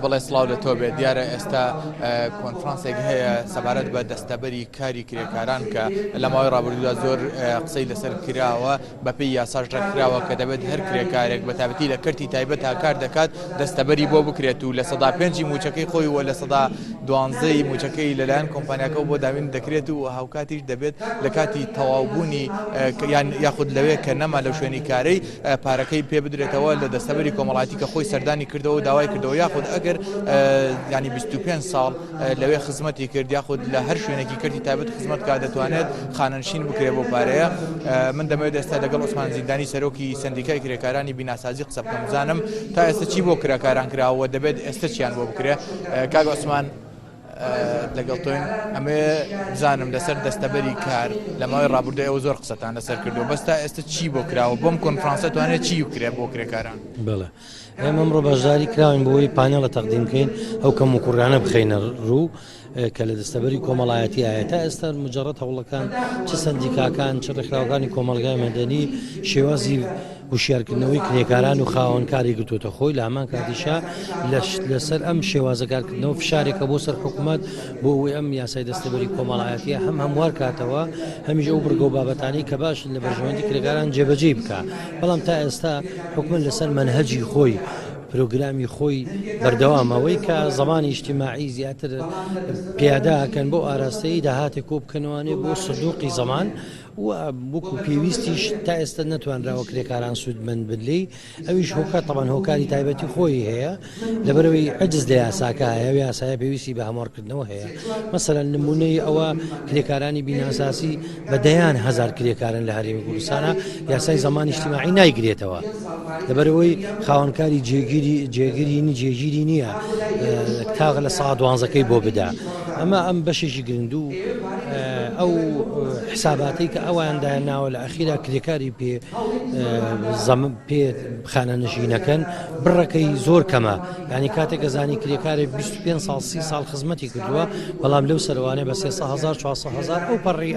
بەڵێ سڵاو لە تۆ بێت دیارە ئێستا کۆنفرانسێک هەیە سەبارەت بە دەستەبەری کاری کرێکاران کە لە ماوەی ڕابردوودا زۆر قسەی لەسەر کراوە بەپێی یاساژ ڕێکراوە کە دەبێت هەر کرێکارێک بە تایبەتی لە کەرتی تایبەت تا کار دەکات دەستەبەری بۆ بکرێت و لە سەدا پێنجی موچەکەی خۆی وە لە سەدا دوانزەی موچەکەی لەلایەن کۆمپانیاکە بۆ داوین دەکرێت و هاوکاتیش دەبێت لە کاتی تەواوبوونی یاخود لەوێ کە نەما لە شوێنی کارەی پارەکەی پێ بدرێتەوە لە دەستەبەری کۆمەڵایەتی کە خۆی سەردانی کردەوە داوای کردەوە یاخود ئەگەر ینی 25 ساڵ لەوێ خزمەتی کرد یاخود لە هەر شوێنێکی کردی تایبەت خزمەت کا دەتوانێت خانەنشین بکرێت بۆ پارەیە. من دەمەوێت ئێستا لەگەڵ عوسمان زیندانی سەرۆکی سندیکای کرێکارانی بیناسازی قسە بکەم بزانم تا ئێستا چی بۆ کرێکاران کراوە دەبێت ئێستا چیان بۆ بکرێ. کاک عوسمان لەگەڵ تۆین ئەمێ بزانم لەسەر دەستەبەری کار لە ماوەی ڕابردووی ئەوە زۆر قسەتان لەسەر کردو بەستا ئێستا چی بۆ کراوە بۆم کۆنفرانسە توانێت چی بکرێت بۆ کرێکاران. بڵێ ئێمە ئەمڕۆ بەشداری کراوین بۆی پانێڵە تەقدیم بکەین ئەو کەم و کوڕانە بخەینە ڕوو کە لە دەستەبەری کۆمەڵایەتی ئایا تا ئێستا مجرد هەوڵەکان چ سندیکاکان چ ڕێکخراوەکانی کۆمەلگای مەدەنی شێوازی وشیارکردنەوەی کرێکاران و خاوەنکاری گرتوتە خۆی لە هەمان کاتیشا لەسەر ئەم شێوازەکارکردنەوە فشارێکە بۆ سەر حکوومەت بۆ ئەوەی ئەم یاسای دەستەبەری کۆمەڵایەتیە هەموار کاتەوە هەمیش ئەو بڕگە و بابەتانی کە باش لە بەرژەوەندی کرێکاران جێبەجێ بکە بەڵام تا ئێستا حکوومەت لەسەر منهەجی خۆی پرۆگرامی خۆی بەردەوامەوەی کە زمانی اجتماعی زیاتر پیاداکەن بۆ ئاراستەی داهاتێک کۆ بکەنەوەێ بۆ سدوقی زەمان و وەکو پێویستیش تا ئێستا نەتوانراوە کرێکاران سوودمەند بدلی ئەویش هۆکە تەمان هۆکاری تایبەتی خۆی هەیە لەبەرەوەی عجز لە یاساکە هەیە یاسایە پێویستی بە هەموارکردنەوە هەیە مەسەلەن نمونەی ئەوە کرێکارانی بیناساسی بە دەیان هەزار کرێکارن لە هەرێمی کوردستانە یاسای زەمانی اجتماعی نایگرێتەوە لەبەرەوەی خاوەنکاری جێگیری نییە تاغ لە ساعت 12ەکەی بۆ بدا ئەمە ئەم بەشێکی گرنگ و ئەو حساباتی کە ئەویاندا ناوە لە ئەخیرا کرێکاری پێ خانەنشینەکەن بڕەکەی زۆر کەمە ینی کاتێک گەزانی کرێکاری 25 ساڵ 30 ساڵ خزمەتی کردووە بەڵام لەو سەروانێ بە 300,000 400,000 ئەو پەڕی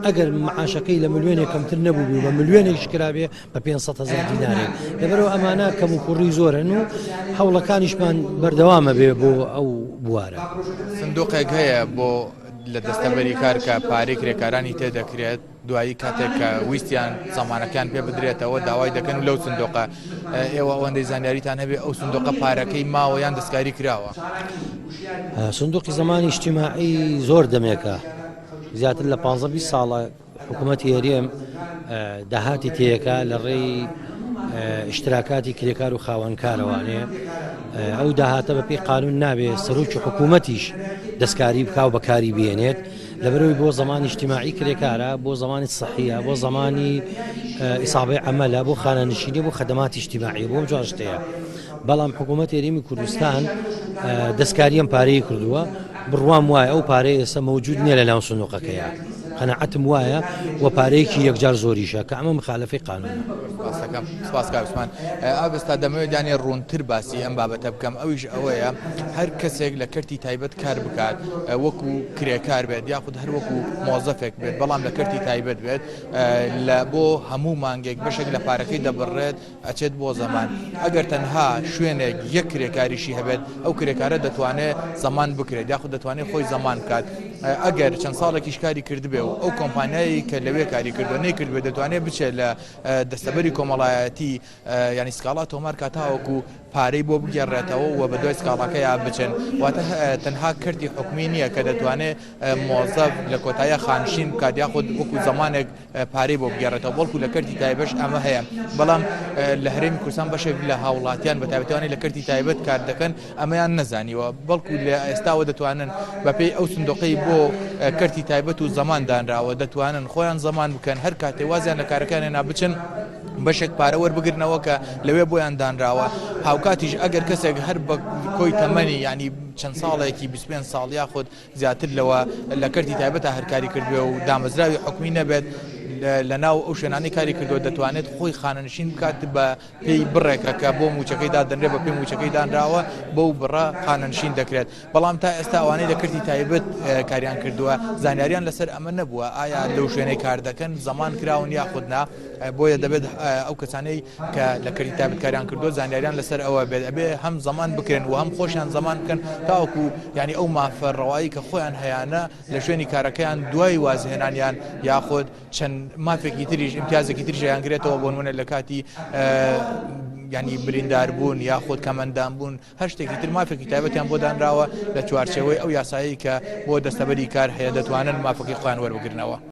ئەگەر معاشەکەی لە ملیۆنێک کەمتر نەبوو بە ملیۆنێک کرابێ بە 500,000 دینارێ لەبەرەوە ئەمانە کەم و کوڕی زۆرن و هەوڵەکانیشمان بەردەوامە بێ بۆ ئەو بوارە. سندوقێک هەیە بۆ لە دەستەبەری کار کە پارەی کرێکارانی تێدەکرێت دوایی کاتێک کە ویستیان زەمانەکان پێ بدرێتەوە داوای دەکەن و لەو سندوقە ئێوە ئەوەندەی زانیاریتان هەبێ ئەو سندوقە پارەکەی ماوە یان دەستکاری کراوە. سندوقی زەمانی اجتماعی زۆر دەمێکە زیاتر لە 15-20 ساڵە حکوومەتی هەرێم داهاتی تێیەکە لە ڕێی اشتراکاتی کرێکار و خاوەنکارەوانێ ئەو داهاتە بەپێی قانون نابێ سەرۆکی حکوومەتیش دەستکاری بکا و بەکاری بێنێت لەبەرەوەی بۆ زەمانی اجتماعی کرێکارە بۆ زەمانی سەحیە بۆ زەمانی ئیسابەی عەمەلە بۆ خانەنشینی بۆ خەدەماتی اجتماعی بۆ جۆشتەیە بەڵام حکوومەتی هەرێمی کوردستان دەستکاری ئەم پارەی کردووە بڕوام وایە ئەو پارەی ئێستا مەوجود نییە لە ناو سندوقەکەیە قەنەعەتم وایە و پارەیەکی یەکجار زۆریشە کە ئەمە مخالفەی قانونە. سپاس کاک عوسمان. ئابستا دەمەوێت یانی ڕوونتر باسی ئەم بابەتە بکەم ئەویش ئەوەیە هەر کەسێک لە کەرتی تایبەت کار بکات وەکو کرێکار بێت یاخود هەر وەکو مۆزەفێک بێت بەڵام لە کەرتی تایبەت بێت لە بۆ هەموو مانگێک بەشێک لە پارەکەی دەبڕێت ئەچێت بۆ زەمان ئەگەر تەنها شوێنێک یەک کرێکاریشی هەبێت ئەو کرێکارە دەتوانێت زەمان بکرێت یاخود دەتوانێت خۆی زەمان بکات ئەگەر چەند ساڵێکیش کاری کردبێ و ئەو کۆمپانیایی کە لەوێ کاری کردو نەیکرد بێت دەتوانێت بچێت لە دەستەبەری کۆمەڵایەتی ینی سکاڵا تۆمار کاتاوەکو پارەی بۆ بگەڕێتەوە و بە دوای سکاڵاکەیە بچن واتە تەنها کردی حکومی نییە کە دەتوانێت مۆزەف لە کۆتاییە خانشین بکات یاخود وەکو زەمانێک پارەی بۆ بگەڕێتەوە بەڵکو لە کردی تایبەش ئەمە هەیە بەڵام لە هەرێمی کوردستان بەشێک لە هاوڵاتیان بە تایبەتوانی لە کردی تایبەت کار دەکەن ئەمەیان نەزانیوە بەڵکو لە ئێستاوە دەتوانن بەپێی ئەو سندوقەی بۆ کردی تایبەت و زەمان دانراوە دەتوانن خۆیان زەمان بکەن هەر کاتێ وازیان لە کارەکانیان بچن بەشێک پارە وەربگرنەوە کە لەوێ بۆیان دانراوە هاوکاتیش ئەگەر کەسێک هەر بە کۆی تەمەنی ینی چەند ساڵێکی 25 ساڵ یاخود زیاتر لەوە لە کەرتی تایبەتە هەرکاری کردوێ و دامەزراوی حکومی نەبێت لە ناو ئەو شوێنانی کاری کردو دەتوانێت خۆی خانەنشین بکات بە پێی بڕێکە کە بۆ موچەکەیدا دەنرێ بە پێی موچەکەی دانراوە بەو بڕە خانەنشین دەکرێت. بەڵام تا ئێستا ئەوانەی لە کردی تایبەت کاریان کردووە زانیاریان لەسەر ئەمە نەبووە ئایا لەو شوێنەی کار دەکەن زەمان کراون یاخودنا بۆیە دەبێت ئەو کەسانەی کە لە کردی تایبەت کاریان کردو زانیاریان لەسەر ئەوە بێت ئەبێ هەم زەمان بکرێن و هەم خۆشیان زەمان بکەن تاوەکو ینی ئەو مافەڕەوایی کە خۆیان هەیەە لە شوێنی کارەکەیان دوای وازهێنانیان یاخود چەند مافێکی تریش امتیازێکی تریشیان گرێتەوە بۆ نمونە لە کاتی ینی بریندار بوون یاخود کەمەندان بوون هەر شتێکی تر مافێکی تایبەتیان بۆ دانراوە لە چوارچەوەی ئەو یاسایی کە بۆ دەستەبەری کار هەیە دەتوانن مافەکەی خۆیان وەربگرنەوە.